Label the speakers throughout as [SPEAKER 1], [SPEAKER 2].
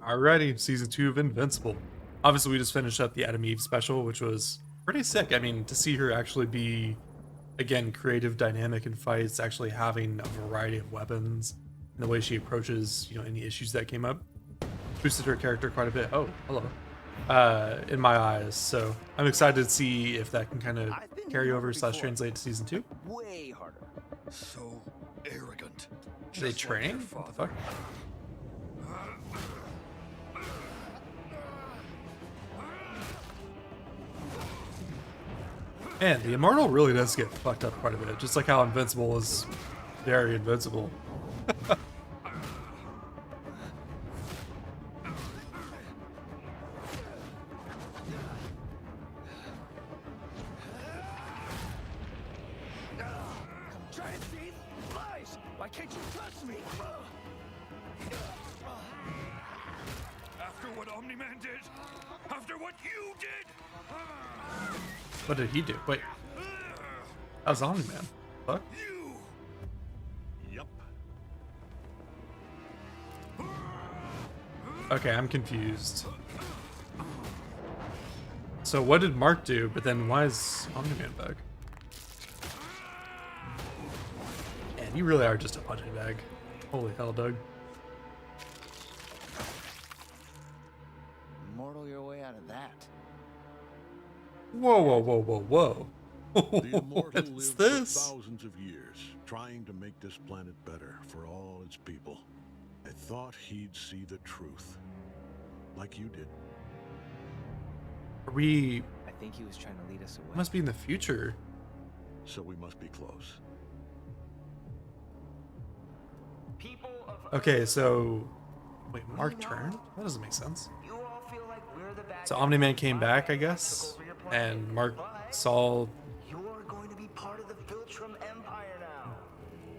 [SPEAKER 1] Alrighty, season 2 of Invincible. Obviously, we just finished up the Adam Eve special, which was pretty sick. I mean, to see her actually be, again, creative, dynamic in fights, actually having a variety of weapons, and the way she approaches, any issues that came up, boosted her character quite a bit. Oh, hello. In my eyes. So I'm excited to see if that can kind of carry over / translate to season 2.
[SPEAKER 2] Way harder.
[SPEAKER 3] So arrogant.
[SPEAKER 1] Are they training? What the fuck? Man, the Immortal really does get fucked up quite a bit, just like how Invincible is very invincible.
[SPEAKER 2] Try and see lies. Why can't you trust me?
[SPEAKER 3] After what Omni-Man did, after what you did.
[SPEAKER 1] What did he do? Wait, that was Omni-Man. Fuck.
[SPEAKER 3] You. Yup.
[SPEAKER 1] Okay, I'm confused. So what did Mark do? But then why is Omni-Man back? Man, you really are just a punching bag. Holy hell, Doug.
[SPEAKER 2] Mortal your way out of that.
[SPEAKER 1] Whoa, whoa, whoa, whoa, whoa.
[SPEAKER 4] The immortal
[SPEAKER 1] What is
[SPEAKER 4] lived
[SPEAKER 1] this?
[SPEAKER 4] for thousands of years, trying to make this planet better for all its people. I thought he'd see the truth, like you did.
[SPEAKER 1] Are we...
[SPEAKER 2] I think he was trying to lead us away.
[SPEAKER 1] must be in the future.
[SPEAKER 4] So we must be close.
[SPEAKER 2] People of
[SPEAKER 1] Okay, so... Wait, Mark turned? That doesn't make sense.
[SPEAKER 2] You all feel like we're the bad
[SPEAKER 1] So
[SPEAKER 2] guys.
[SPEAKER 1] Omni-Man came
[SPEAKER 2] My
[SPEAKER 1] back, I
[SPEAKER 2] dad
[SPEAKER 1] guess,
[SPEAKER 2] took over your planet,
[SPEAKER 1] and Mark
[SPEAKER 2] but
[SPEAKER 1] saw...
[SPEAKER 2] You're going to be part of the Viltrum Empire now.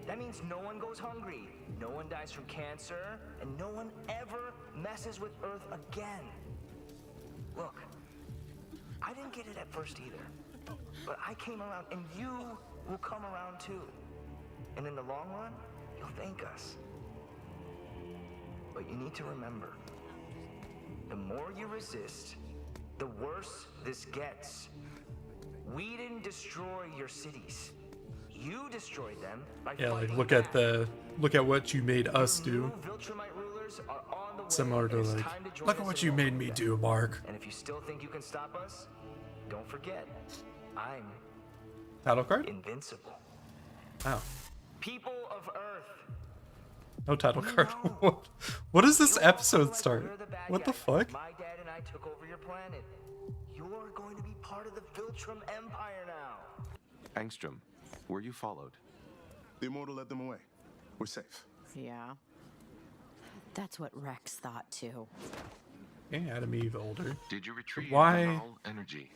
[SPEAKER 2] That means no one goes hungry, no one dies from cancer, and no one ever messes with Earth again. Look, I didn't get it at first either, but I came around, and you will come around too. And in the long run, you'll thank us. But you need to remember, the more you resist, the worse this gets. We didn't destroy your cities. You destroyed them by
[SPEAKER 1] Yeah, like
[SPEAKER 2] fighting
[SPEAKER 1] look at what you made us
[SPEAKER 2] Your new
[SPEAKER 1] do.
[SPEAKER 2] Viltrumite rulers are on the way,
[SPEAKER 1] Similar to
[SPEAKER 2] and it's
[SPEAKER 1] like,
[SPEAKER 2] time to join
[SPEAKER 1] look at
[SPEAKER 2] us
[SPEAKER 1] what
[SPEAKER 2] in
[SPEAKER 1] you made
[SPEAKER 2] welcoming
[SPEAKER 1] me
[SPEAKER 2] them.
[SPEAKER 1] do, Mark.
[SPEAKER 2] And if you still think you can stop us, don't forget, I'm
[SPEAKER 1] Title card?
[SPEAKER 2] invincible.
[SPEAKER 1] Oh,
[SPEAKER 2] People of Earth.
[SPEAKER 1] no title
[SPEAKER 2] We
[SPEAKER 1] card.
[SPEAKER 2] know.
[SPEAKER 1] What does this
[SPEAKER 2] You all
[SPEAKER 1] episode
[SPEAKER 2] feel like
[SPEAKER 1] start?
[SPEAKER 2] we're the bad
[SPEAKER 1] What the
[SPEAKER 2] guys.
[SPEAKER 1] fuck?
[SPEAKER 2] My dad and I took over your planet. You're going to be part of the Viltrum Empire now.
[SPEAKER 5] Angstrom, were you followed?
[SPEAKER 6] The Immortal led them away. We're safe.
[SPEAKER 7] Yeah. That's what Rex thought too.
[SPEAKER 1] Okay, Adam Eve older.
[SPEAKER 5] Did you retrieve
[SPEAKER 1] Why-
[SPEAKER 5] the null energy?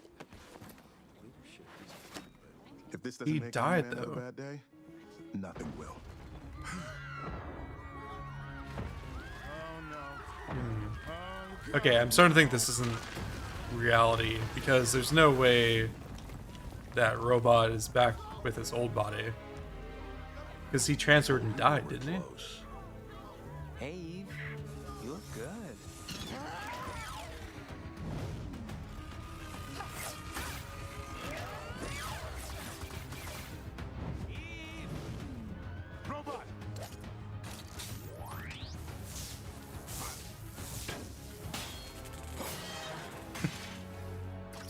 [SPEAKER 6] If this doesn't
[SPEAKER 1] He
[SPEAKER 6] make
[SPEAKER 1] died,
[SPEAKER 6] Omni-Man have
[SPEAKER 1] though.
[SPEAKER 6] a bad day, nothing will.
[SPEAKER 1] Okay, I'm starting to think this isn't reality because there's no way that robot is back with his old body. Because he transferred and died, didn't he?
[SPEAKER 4] Close.
[SPEAKER 2] Hey, Eve. You look good.
[SPEAKER 3] Robot.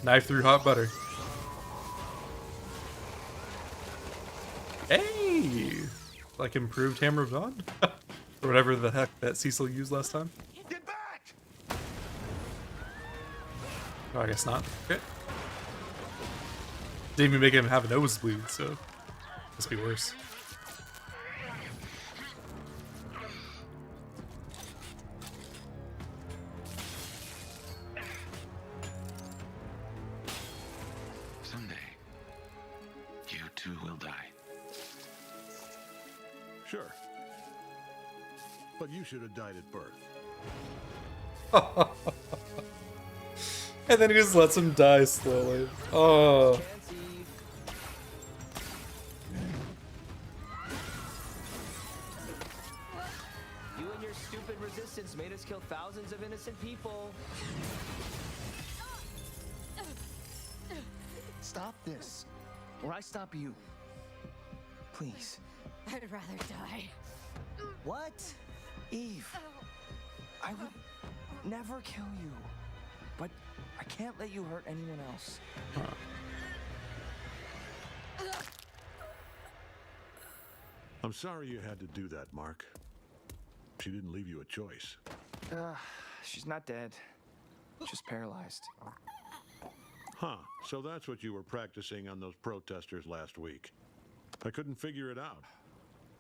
[SPEAKER 1] Knife through hot butter. Hey! Like improved Hammer of God? Or whatever the heck that Cecil used last time.
[SPEAKER 3] Get back.
[SPEAKER 1] Oh, I guess not. Okay. Didn't even make him have a nosebleed, so must be worse.
[SPEAKER 5] Someday, you too will die.
[SPEAKER 4] Sure. But you should have died at birth.
[SPEAKER 1] And then he just lets him die slowly. Oh.
[SPEAKER 2] Chance, Eve. You and your stupid resistance made us kill thousands of of innocent people. Stop this, or I stop you. Please.
[SPEAKER 7] I'd rather die.
[SPEAKER 2] What? Eve, I would never kill you, but I can't let you hurt anyone else.
[SPEAKER 4] I'm sorry you had to do that, Mark. She didn't leave you a choice.
[SPEAKER 2] She's not dead, just paralyzed.
[SPEAKER 4] Huh, so that's what you were practicing on those protesters last week. I couldn't figure it out.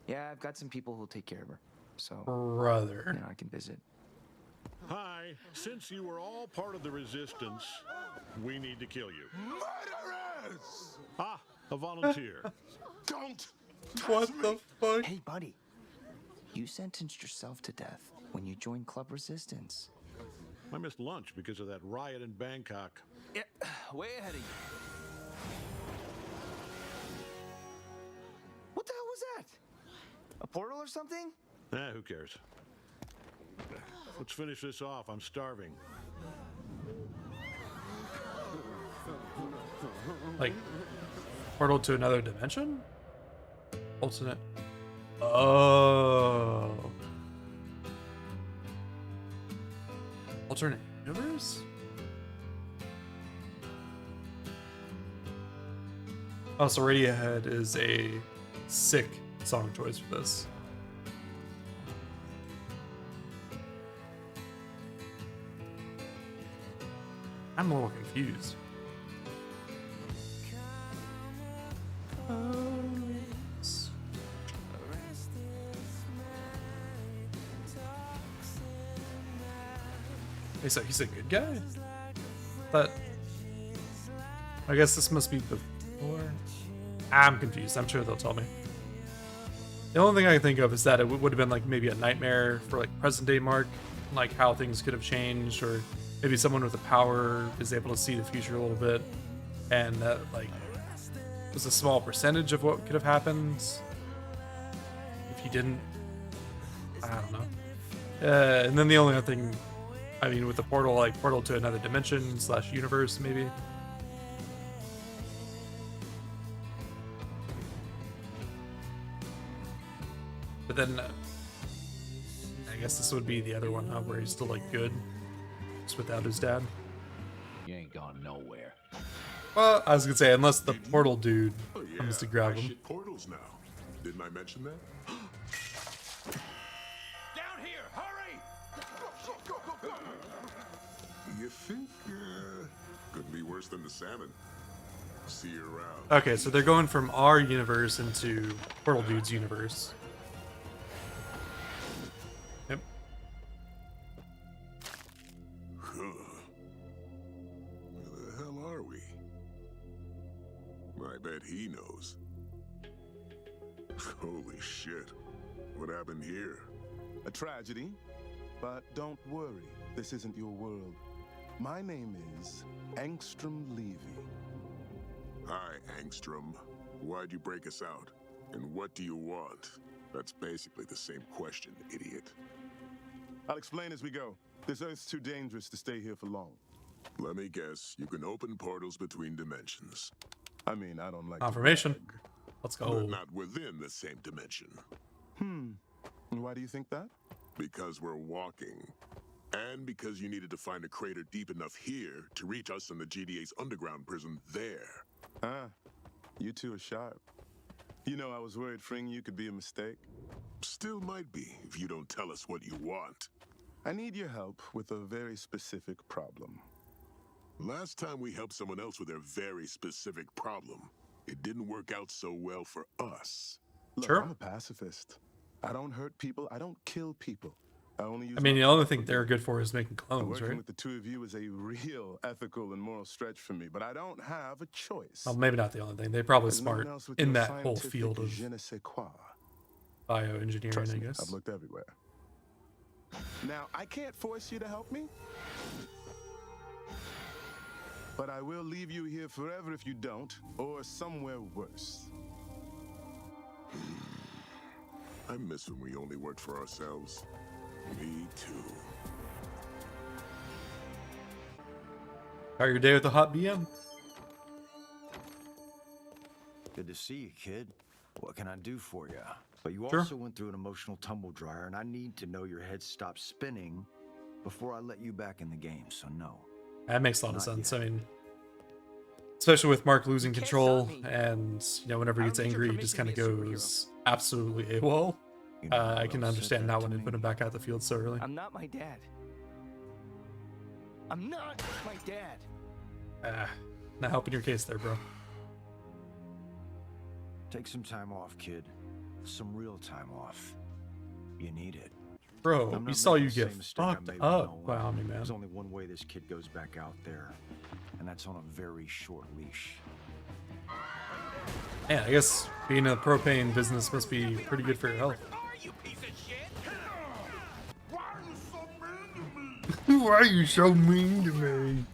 [SPEAKER 2] Yeah, I've got some people who'll take care of her, so
[SPEAKER 1] Brother.
[SPEAKER 2] I can visit.
[SPEAKER 4] Hi, since you were all part of the resistance, we need to kill you.
[SPEAKER 6] Murderers!
[SPEAKER 4] Ah, a volunteer.
[SPEAKER 6] Don't!
[SPEAKER 1] What the fuck?
[SPEAKER 2] Hey, buddy, you sentenced yourself to death when you joined Club Resistance.
[SPEAKER 4] I missed lunch because of that riot in Bangkok.
[SPEAKER 2] Yeah, way ahead of you. What the hell was that? A portal or something?
[SPEAKER 4] Who cares? Let's finish this off. I'm starving.
[SPEAKER 1] Like, portal to another dimension? Alternate. Oh. Alternate universe? Oh, so Radiohead is a sick song choice for this. I'm a little confused. He's a good guy? But I guess this must be before. I'm confused. I'm sure they'll tell me. The only thing I can think of is that it would have been like maybe a nightmare for like present day Mark, like how things could have changed, or maybe someone with a power is able to see the future a little bit, and that like was a small percentage of what could have happened if he didn't. I don't know. And then the only other thing, I mean, with the portal, like portal to another dimension / universe, maybe. But then, I guess this would be the other one, huh, where he's still like good, just without his dad.
[SPEAKER 8] You ain't going nowhere.
[SPEAKER 1] Well, I was gonna say, unless the portal dude
[SPEAKER 6] Oh, yeah,
[SPEAKER 1] comes to grab
[SPEAKER 6] I
[SPEAKER 1] him.
[SPEAKER 6] shit portals now. Didn't I mention that?
[SPEAKER 3] Down here, hurry!
[SPEAKER 6] You think? Could be worse than the salmon. See you around.
[SPEAKER 1] Okay, so they're going from our universe into portal dude's universe. Yep.
[SPEAKER 6] Where the hell are we? I bet he knows. Holy shit. What happened here?
[SPEAKER 9] A tragedy, but don't worry, this isn't your world. My name is Angstrom Levy.
[SPEAKER 6] Hi, Angstrom. Why'd you break us out? And what do you want? That's basically the same question, idiot.
[SPEAKER 9] I'll explain as we go. This Earth's too dangerous to stay here for long.
[SPEAKER 6] Let me guess, you can open portals between dimensions.
[SPEAKER 9] I mean, I don't like
[SPEAKER 1] Confirmation.
[SPEAKER 9] to brag.
[SPEAKER 1] Let's
[SPEAKER 6] But
[SPEAKER 1] go.
[SPEAKER 6] not within the same dimension.
[SPEAKER 9] And why do you think that?
[SPEAKER 6] Because we're walking. And because you needed to find a crater deep enough here to reach us in the GDA's underground prison there.
[SPEAKER 9] Ah, you two are sharp. You know, I was worried freeing you could be a mistake.
[SPEAKER 6] Still might be if you don't tell us what you want.
[SPEAKER 9] I need your help with a very specific problem.
[SPEAKER 6] Last time we helped someone else with their very specific problem, it didn't work out so well for us.
[SPEAKER 9] Look,
[SPEAKER 1] Sure.
[SPEAKER 9] I'm a pacifist. I don't hurt people. I don't kill people. I only use
[SPEAKER 1] I mean,
[SPEAKER 9] my
[SPEAKER 1] the only
[SPEAKER 9] power
[SPEAKER 1] thing
[SPEAKER 9] for
[SPEAKER 1] they're
[SPEAKER 9] good.
[SPEAKER 1] good for is making clones,
[SPEAKER 9] Working
[SPEAKER 1] right?
[SPEAKER 9] with the two of you is a real ethical and moral stretch for me, but I don't have a choice.
[SPEAKER 1] Well, maybe not the only thing. They're probably
[SPEAKER 9] There's no one
[SPEAKER 1] smart
[SPEAKER 9] else with
[SPEAKER 1] in
[SPEAKER 9] your
[SPEAKER 1] that whole
[SPEAKER 9] scientific
[SPEAKER 1] field of
[SPEAKER 9] je ne sais quoi.
[SPEAKER 1] bioengineering,
[SPEAKER 9] Trust
[SPEAKER 1] I
[SPEAKER 9] me,
[SPEAKER 1] guess.
[SPEAKER 9] I've looked everywhere. Now, I can't force you to help me, but I will leave you here forever if you don't, or somewhere worse.
[SPEAKER 6] I miss when we only worked for ourselves. Me too.
[SPEAKER 1] Start your day with a hot BM.
[SPEAKER 10] Good to see you, kid. What can I do for you? But you
[SPEAKER 1] Sure.
[SPEAKER 10] also went through an emotional tumble dryer, and I need to know your head stops spinning before I let you back in the game, so no.
[SPEAKER 1] That makes a lot of
[SPEAKER 10] Not
[SPEAKER 1] sense.
[SPEAKER 10] yet.
[SPEAKER 1] I mean, especially with Mark losing
[SPEAKER 2] You can't
[SPEAKER 1] control,
[SPEAKER 2] stop me.
[SPEAKER 1] and you know, whenever
[SPEAKER 2] I
[SPEAKER 1] he
[SPEAKER 2] don't
[SPEAKER 1] gets
[SPEAKER 2] need your
[SPEAKER 1] angry, he just kind
[SPEAKER 2] permission
[SPEAKER 1] of
[SPEAKER 2] to be a
[SPEAKER 1] goes absolutely AWOL.
[SPEAKER 10] You know,
[SPEAKER 1] I can
[SPEAKER 10] Will said
[SPEAKER 1] understand
[SPEAKER 10] that
[SPEAKER 1] now
[SPEAKER 10] to
[SPEAKER 1] when they
[SPEAKER 10] me.
[SPEAKER 1] put him back out the field so early.
[SPEAKER 2] I'm not my dad. I'm not my dad.
[SPEAKER 1] Not helping your case there, bro.
[SPEAKER 10] Take some time off, kid. Some real time off. You need it.
[SPEAKER 1] Bro,
[SPEAKER 10] I'm
[SPEAKER 1] we
[SPEAKER 10] not
[SPEAKER 1] saw
[SPEAKER 10] making
[SPEAKER 1] you
[SPEAKER 10] the
[SPEAKER 1] get
[SPEAKER 10] same mistake I
[SPEAKER 1] fucked
[SPEAKER 10] made with
[SPEAKER 1] up
[SPEAKER 10] Nolan.
[SPEAKER 1] by Omni-Man.
[SPEAKER 10] There's only one way this kid goes back out there, and that's on a very short leash.
[SPEAKER 1] Man, I guess being in the propane business must be pretty good for your health. Why are you so mean to me?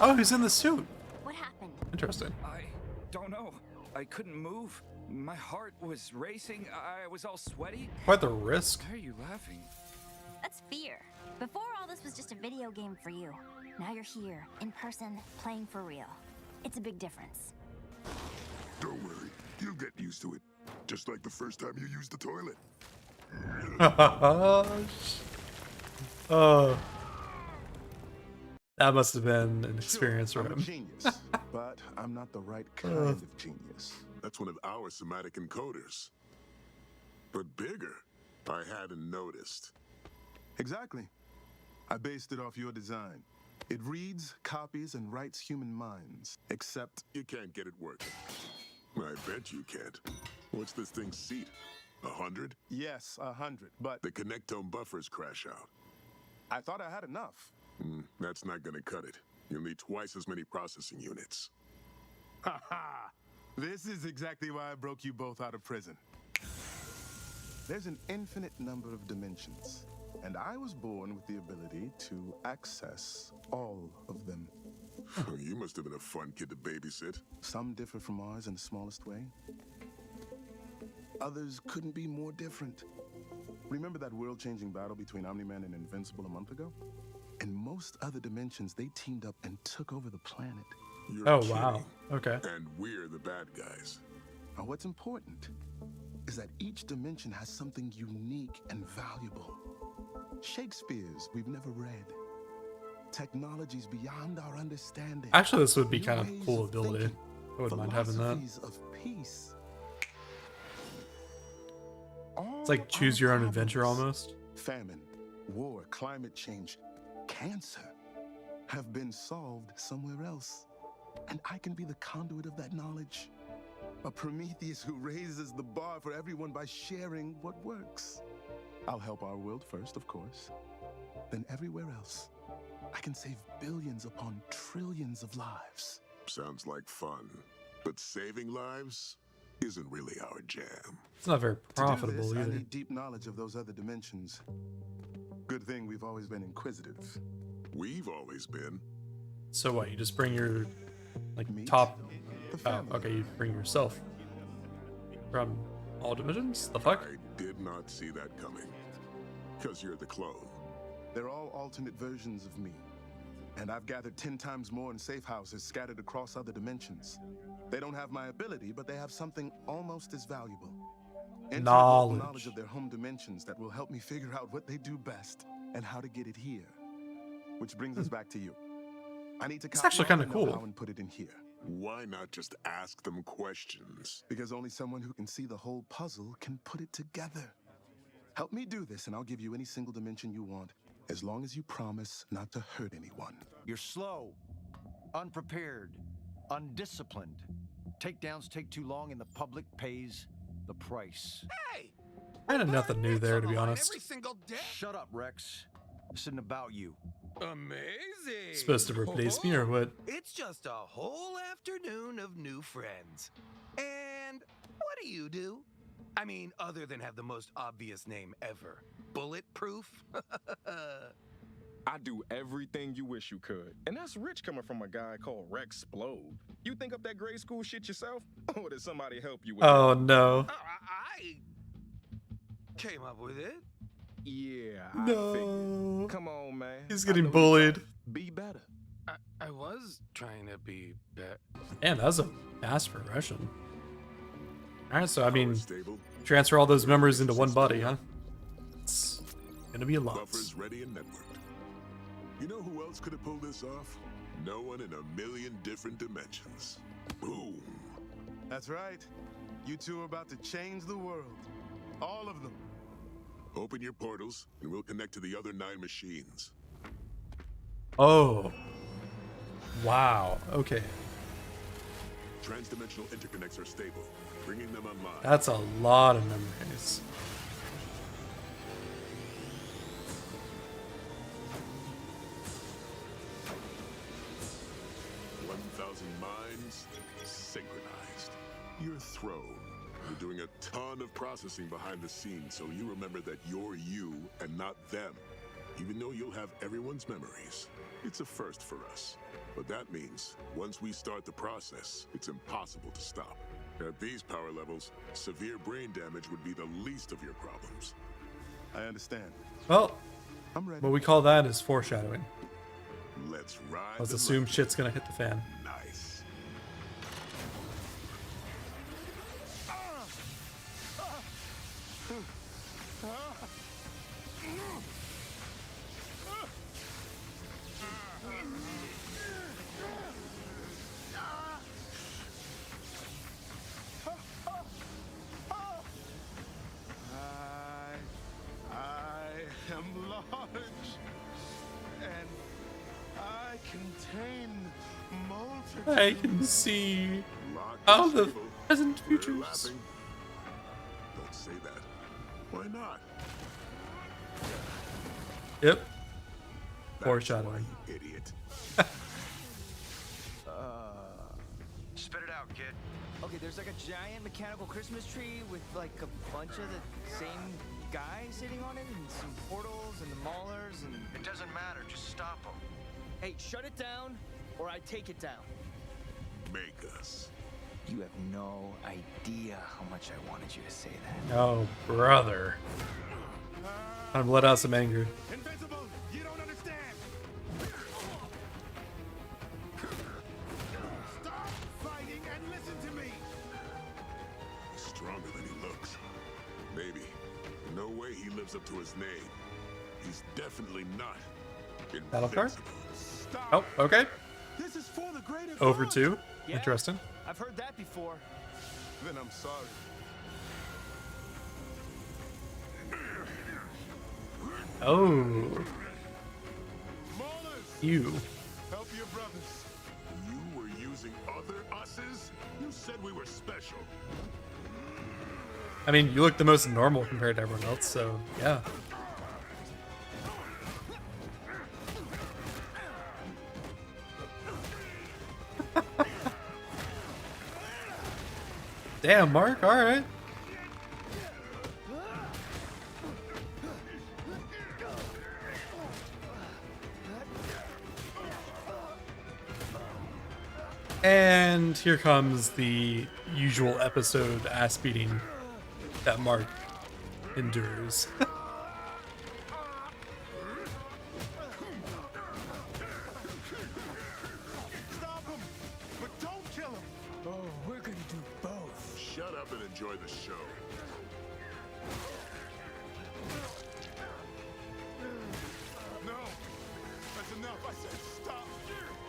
[SPEAKER 1] Oh, he's in the suit.
[SPEAKER 7] What happened?
[SPEAKER 1] Interesting.
[SPEAKER 3] I don't know. I couldn't move. My heart was racing. I was all sweaty.
[SPEAKER 1] Quite the risk.
[SPEAKER 3] Why are you laughing?
[SPEAKER 7] That's fear. Before all this was just a video game for you. Now you're here, in person, playing for real. It's a big difference.
[SPEAKER 6] Don't worry, you'll get used to it. Just like the first time you used the toilet.
[SPEAKER 1] Oh, that must have been an experience for
[SPEAKER 9] I'm a
[SPEAKER 1] him.
[SPEAKER 9] genius, but I'm not the right kind of genius.
[SPEAKER 6] That's one of our somatic encoders. But bigger. I hadn't noticed.
[SPEAKER 9] Exactly. I based it off your design. It reads, copies, and writes human minds, except
[SPEAKER 6] You can't get it working. I bet you can't. What's this thing's seat? 100?
[SPEAKER 9] yes, 100. But
[SPEAKER 6] The connectome buffers crash out.
[SPEAKER 9] I thought I had enough.
[SPEAKER 6] That's not gonna cut it. You'll need twice as many processing units.
[SPEAKER 9] Ha ha! This is exactly why I broke you both out of prison. There's an infinite number of dimensions, and I was born with the ability to access all of them.
[SPEAKER 6] You must have been a fun kid to babysit.
[SPEAKER 9] Some differ from ours in the smallest way. Others couldn't be more different. Remember that world-changing battle between Omni-Man and Invincible a month ago? In most other dimensions, they teamed up and took over the planet.
[SPEAKER 6] You're
[SPEAKER 1] Oh,
[SPEAKER 6] kidding.
[SPEAKER 1] wow. Okay.
[SPEAKER 6] And we're the bad guys.
[SPEAKER 9] Now, what's important is that each dimension has something unique and valuable. Shakespeare's we've never read. Technologies beyond our understanding.
[SPEAKER 1] Actually, this would be
[SPEAKER 9] New
[SPEAKER 1] kind of
[SPEAKER 9] ways
[SPEAKER 1] cool
[SPEAKER 9] of
[SPEAKER 1] ability.
[SPEAKER 9] thinking,
[SPEAKER 1] I wouldn't mind having that.
[SPEAKER 9] philosophies of peace.
[SPEAKER 1] It's like choose your own adventure almost.
[SPEAKER 9] Famine, war, climate change, cancer have been solved somewhere else. And I can be the conduit of that knowledge. A Prometheus who raises the bar for everyone by sharing what works. I'll help our world first, of course. Then everywhere else, I can save billions upon trillions of lives.
[SPEAKER 6] Sounds like fun. But saving lives isn't really our jam.
[SPEAKER 1] It's not very
[SPEAKER 9] To do
[SPEAKER 1] profitable
[SPEAKER 9] this, I
[SPEAKER 1] either.
[SPEAKER 9] need deep knowledge of those other dimensions. Good thing we've always been inquisitive.
[SPEAKER 6] We've always been.
[SPEAKER 1] So what? You just bring your like
[SPEAKER 9] Meet
[SPEAKER 1] top.
[SPEAKER 9] the
[SPEAKER 1] Oh,
[SPEAKER 9] family.
[SPEAKER 1] okay. You bring yourself from all dimensions. The fuck?
[SPEAKER 6] I did not see that coming. Because you're the clone.
[SPEAKER 9] They're all alternate versions of me. And I've gathered 10 times more in safe houses scattered across other dimensions. They don't have my ability, but they have something almost as valuable. Intimate
[SPEAKER 1] Knowledge.
[SPEAKER 9] knowledge of their home dimensions that will help me figure out what they do best and how to get it here. Which brings us back to you. I need to
[SPEAKER 1] It's
[SPEAKER 9] copy
[SPEAKER 1] actually
[SPEAKER 9] all
[SPEAKER 1] kinda
[SPEAKER 9] the
[SPEAKER 1] cool.
[SPEAKER 9] know-how and put it in here.
[SPEAKER 6] Why not just ask them questions?
[SPEAKER 9] Because only someone who can see the whole puzzle can put it together. Help me do this, and I'll give you any single dimension you want, as long as you promise not to hurt anyone.
[SPEAKER 10] You're slow, unprepared, undisciplined. Takedowns take too long, and the public pays the price.
[SPEAKER 3] Hey!
[SPEAKER 1] Kind of nothing new there, to be honest.
[SPEAKER 3] Every single day.
[SPEAKER 10] Shut up, Rex. This isn't about you.
[SPEAKER 3] Amazing.
[SPEAKER 1] Supposed to replace me or what?
[SPEAKER 11] It's just a whole afternoon of new friends. And what do? I mean, other than have the most obvious name ever. Bulletproof?
[SPEAKER 12] I do everything you wish you could. And that's rich coming from a guy called Rex Splode. You think up that grade school shit yourself? Or did somebody help you with
[SPEAKER 1] Oh
[SPEAKER 12] it?
[SPEAKER 1] no.
[SPEAKER 11] I came up with it.
[SPEAKER 12] Yeah, I
[SPEAKER 1] No.
[SPEAKER 12] figured. Come on, man.
[SPEAKER 1] He's
[SPEAKER 12] I
[SPEAKER 1] getting
[SPEAKER 12] know you
[SPEAKER 1] bullied.
[SPEAKER 12] tough. Be better.
[SPEAKER 11] I I was trying to be better.
[SPEAKER 1] Damn, that was a fast progression. Alright, so I mean,
[SPEAKER 6] Stable.
[SPEAKER 1] transfer all those memories into one body, huh? It's gonna be a lot.
[SPEAKER 6] Buffers ready and networked. You know who else could have pulled this off? No one in a million different dimensions. Boom.
[SPEAKER 9] That's right. You two are about to change the world. All of them.
[SPEAKER 6] Open your portals, and we'll connect to the other 9 machines.
[SPEAKER 1] Oh. Wow. Okay.
[SPEAKER 6] Transdimensional interconnects are stable, bringing them online.
[SPEAKER 1] That's a lot of memories.
[SPEAKER 6] 1,000 minds synchronized. You're thrown. You're doing a ton of processing behind the scenes, so you remember that you're you and not them. Even though you'll have everyone's memories, it's a first for us. But that means, once we start the process, it's impossible to stop. At these power levels, severe brain damage would be the least of your problems.
[SPEAKER 9] I understand.
[SPEAKER 1] Well,
[SPEAKER 9] I'm ready.
[SPEAKER 1] what we call that is foreshadowing.
[SPEAKER 6] Let's ride.
[SPEAKER 1] Let's
[SPEAKER 6] the
[SPEAKER 1] assume
[SPEAKER 6] ride.
[SPEAKER 1] shit's gonna hit the fan.
[SPEAKER 6] Nice.
[SPEAKER 9] I am large, and I contain multitudes.
[SPEAKER 1] I can see
[SPEAKER 6] Lock
[SPEAKER 1] all
[SPEAKER 6] and
[SPEAKER 1] the
[SPEAKER 6] stable.
[SPEAKER 1] present
[SPEAKER 6] We're
[SPEAKER 1] futures.
[SPEAKER 6] laughing. Don't say that. Why not?
[SPEAKER 1] Yep.
[SPEAKER 6] That's
[SPEAKER 1] Foreshadowing.
[SPEAKER 6] why, you idiot.
[SPEAKER 10] Spit it out, kid.
[SPEAKER 2] Okay, there's like a giant mechanical Christmas tree with like a bunch of the same guys sitting on it, and some portals and the maulers and.
[SPEAKER 10] It doesn't matter. Just stop them.
[SPEAKER 2] Hey, shut it down, or I take it down.
[SPEAKER 6] Make us.
[SPEAKER 2] You have no idea how much I wanted you to say that.
[SPEAKER 1] Oh, brother. I'm let out some anger.
[SPEAKER 9] Invincible, you don't understand. Stop fighting and listen to me.
[SPEAKER 6] He's stronger than he looks. Maybe. No way he lives up to his name. He's definitely not.
[SPEAKER 1] Battle card?
[SPEAKER 6] Invincible.
[SPEAKER 9] Stop.
[SPEAKER 1] Oh, okay.
[SPEAKER 9] This is for the greater
[SPEAKER 1] Over
[SPEAKER 9] good.
[SPEAKER 1] 2.
[SPEAKER 2] Yeah?
[SPEAKER 1] Interesting.
[SPEAKER 2] I've heard that before.
[SPEAKER 9] Then I'm sorry.
[SPEAKER 1] Oh,
[SPEAKER 9] Maulers,
[SPEAKER 1] you.
[SPEAKER 9] help your brothers.
[SPEAKER 6] You were using other us's? You said we were special.
[SPEAKER 1] I mean, you look the most normal compared to everyone else, so yeah. Damn, Mark, alright. And here comes the usual episode ass beating that Mark endures.
[SPEAKER 9] Stop him, but don't kill him.
[SPEAKER 2] Oh, we're gonna do both.
[SPEAKER 6] Shut up and enjoy the show.
[SPEAKER 9] No, that's enough. I said stop.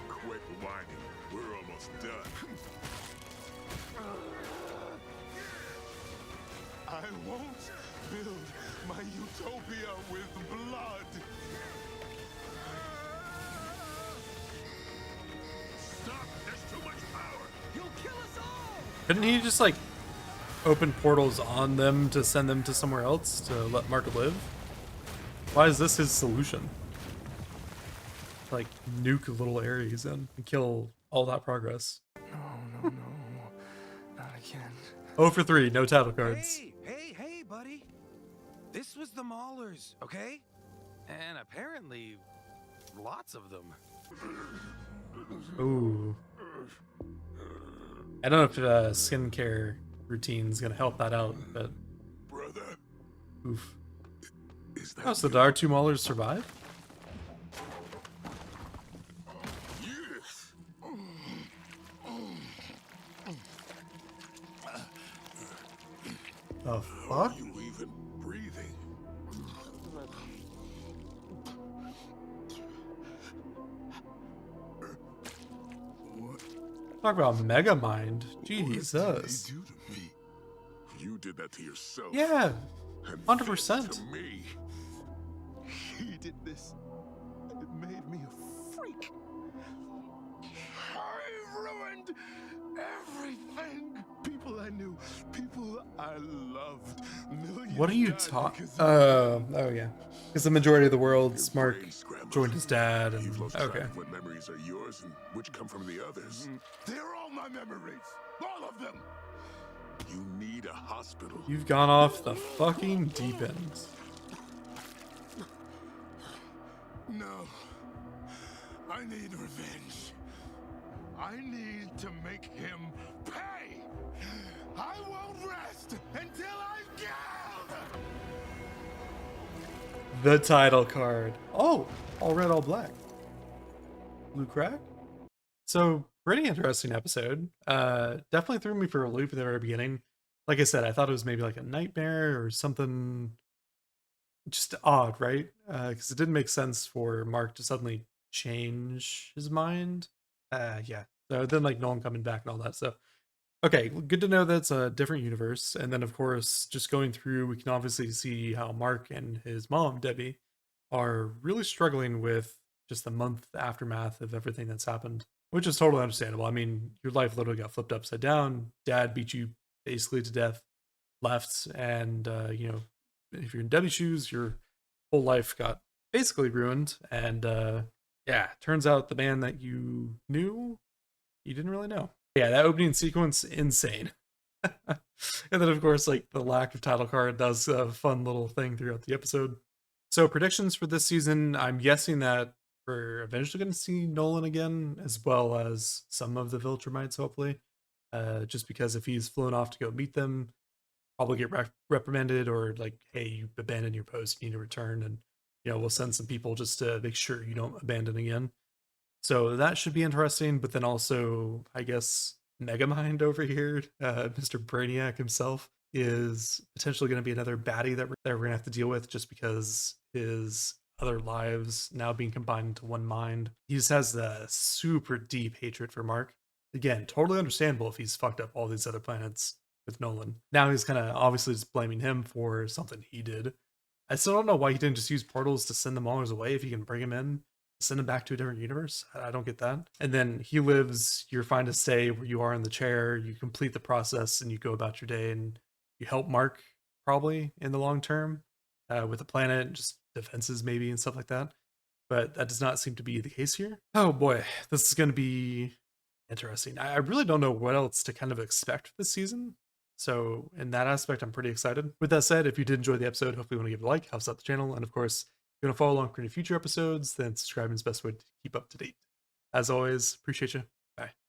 [SPEAKER 6] Quit whining. We're almost done.
[SPEAKER 9] I won't build my utopia with blood.
[SPEAKER 6] Stop! There's too much power!
[SPEAKER 2] You'll kill us all!
[SPEAKER 1] Couldn't he just like open portals on them to send them to somewhere else to let Mark live? Why is this his solution? Like nuke little areas and kill all that progress.
[SPEAKER 3] No, not again.
[SPEAKER 1] 0 for 3, no title cards.
[SPEAKER 11] Hey, buddy. This was the Maulers, okay? And apparently, lots of them.
[SPEAKER 1] Ooh. I don't know if skincare routine's gonna help that out, but
[SPEAKER 6] Brother,
[SPEAKER 1] oof.
[SPEAKER 6] is that
[SPEAKER 1] Oh, so did our 2 Maulers survive?
[SPEAKER 6] Yes!
[SPEAKER 1] The
[SPEAKER 6] How
[SPEAKER 1] fuck?
[SPEAKER 6] are you even breathing?
[SPEAKER 1] Talk about Mega Mind.
[SPEAKER 6] What did
[SPEAKER 1] Jesus.
[SPEAKER 6] he do to me? You did that to yourself.
[SPEAKER 1] Yeah,
[SPEAKER 6] And
[SPEAKER 1] 100%.
[SPEAKER 6] to me.
[SPEAKER 9] He did this. It made me a freak. I ruined everything. People I knew, people I loved. Millions
[SPEAKER 1] What are you
[SPEAKER 9] died
[SPEAKER 1] talking?
[SPEAKER 9] because of
[SPEAKER 1] Oh yeah, because the majority of the world's
[SPEAKER 6] Your
[SPEAKER 1] Mark
[SPEAKER 6] brain scrambled.
[SPEAKER 1] joined his dad, and
[SPEAKER 6] You've lost
[SPEAKER 1] okay.
[SPEAKER 6] track of what memories are yours and which come from the others.
[SPEAKER 9] They're all my memories. All of them.
[SPEAKER 6] You need a hospital.
[SPEAKER 1] You've gone off the fucking deep end.
[SPEAKER 9] No. I need revenge. I need to make him pay. I won't rest until I've killed.
[SPEAKER 1] The title card. Oh, all red, all black. Blue crack. So pretty interesting episode. Definitely threw me for a loop at the very beginning. Like I said, I thought it was maybe like a nightmare or something just odd, right? Because it didn't make sense for Mark to suddenly change his mind. Yeah. So then like Nolan coming back and all that. So okay, good to know that's a different universe. And then of course, just going through, we can obviously see how Mark and his mom, Debbie, are really struggling with just the month aftermath of everything that's happened, which is totally understandable. I mean, your life literally got flipped upside down. Dad beat you basically to death, left, and you know, if you're in Debbie's shoes, your whole life got basically ruined. And yeah, turns out the man that you knew, you didn't really know. Yeah, that opening sequence, insane. And then of course, like the lack of title card does a fun little thing throughout the episode. So predictions for this season, I'm guessing that we're eventually going to see Nolan again, as well as some of the Viltrumites, hopefully. Just because if he's flown off to go meet them, probably get reprimanded or like, hey, you abandoned your post, you need to return, and you know we'll send some people just to make sure you don't abandon again. So that should be interesting. But then also, I guess Megamind over here, Mr. Brainiac himself, is potentially going to be another baddie that we're going to have to deal with, just because his other lives now being combined into one mind. He just has the super deep hatred for Mark. Again, totally understandable if he's fucked up all these other planets with Nolan. Now he's kind of obviously just blaming him for something he did. I still don't know why he didn't just use portals to send them all his way if he can bring him in, send him back to a different universe. I don't get that. And then he lives, you're fine to stay where you are in the chair, you complete the process and you go about your day and you help Mark probably in the long term with the planet, just defenses maybe and stuff like that. But that does not seem to be the case here. Oh boy, this is going to be interesting. I really don't know what else to kind of expect this season. So in that aspect, I'm pretty excited. With that said, if you did enjoy the episode, hopefully you want to give it a like, helps out the channel. And of course, if you want to follow along for any future episodes, then subscribing is the best way to keep up to date. As always, appreciate you. Bye.